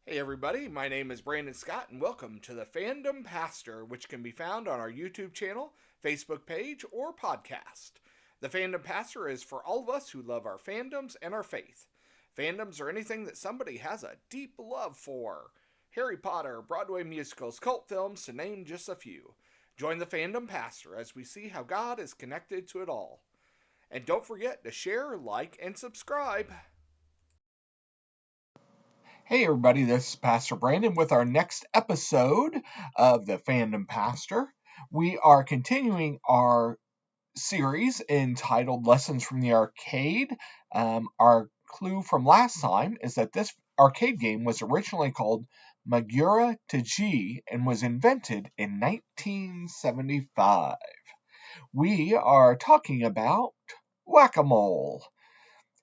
Hey everybody, my name is Brandon Scott and welcome to the Fandom Pastor, which can be found on our YouTube channel, Facebook page, or podcast. The Fandom Pastor is for all of us who love our fandoms and our faith. Fandoms are anything that somebody has a deep love for. Harry Potter, Broadway musicals, cult films, to name just a few. Join the Fandom Pastor as we see how God is connected to it all. And don't forget to share, like, and subscribe. Hey everybody, this is Pastor Brandon with our next episode of the Fandom Pastor. We are continuing our series entitled Lessons from the Arcade. Our clue from last time is that this arcade game was originally called Magura Taji and was invented in 1975. We are talking about Whac-A-Mole.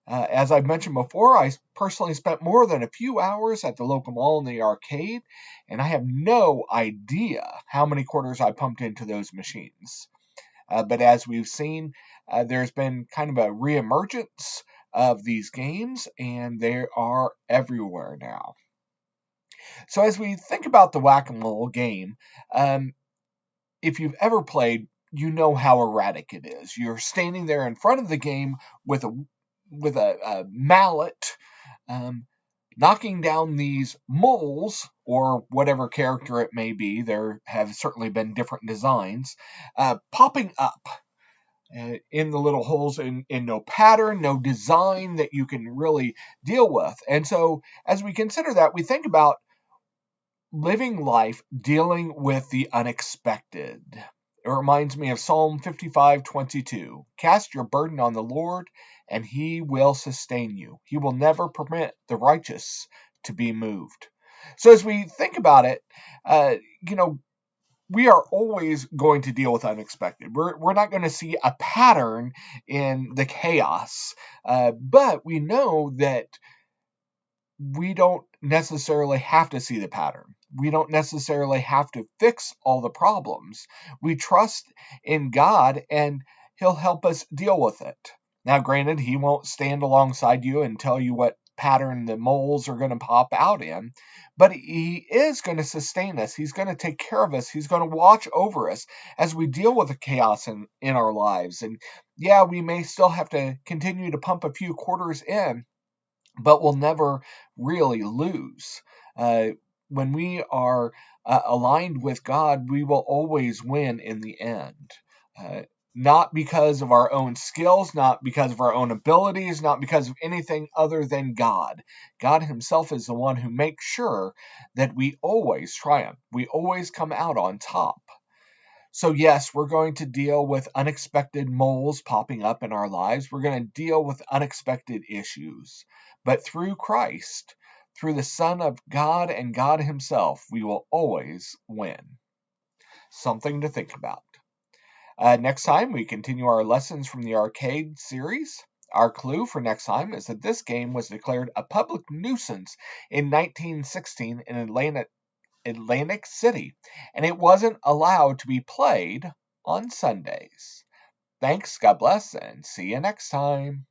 As I've mentioned before, I personally spent more than a few hours at the local mall in the arcade, and I have no idea how many quarters I pumped into those machines. But as we've seen, there's been kind of a reemergence of these games, and they are everywhere now. So as we think about the Whac-A-Mole game, if you've ever played, you know how erratic it is. You're standing there in front of the game with a mallet, knocking down these moles, or whatever character it may be. There have certainly been different designs, popping up in the little holes in no pattern, no design that you can really deal with. And so as we consider that, we think about living life dealing with the unexpected. It reminds me of Psalm 55:22. Cast your burden on the Lord, and he will sustain you. He will never permit the righteous to be moved. So as we think about it, uh, you know, we are always going to deal with unexpected. We're not going to see a pattern in the chaos, but we know that we don't necessarily have to see the pattern. We don't necessarily have to fix all the problems. We trust in God and He'll help us deal with it. Now, granted, He won't stand alongside you and tell you what pattern the moles are going to pop out in, but He is going to sustain us. He's going to take care of us. He's going to watch over us as we deal with the chaos in our lives. And yeah, we may still have to continue to pump a few quarters in, but we'll never really lose. When we are aligned with God, we will always win in the end. Not because of our own skills, not because of our own abilities, not because of anything other than God. God Himself is the one who makes sure that we always triumph. We always come out on top. So yes, we're going to deal with unexpected moles popping up in our lives. We're going to deal with unexpected issues. But through Christ, through the Son of God and God Himself, we will always win. Something to think about. Next time, we continue our lessons from the arcade series. Our clue for next time is that this game was declared a public nuisance in 1916 in Atlantic City, and it wasn't allowed to be played on Sundays. Thanks, God bless, and see you next time.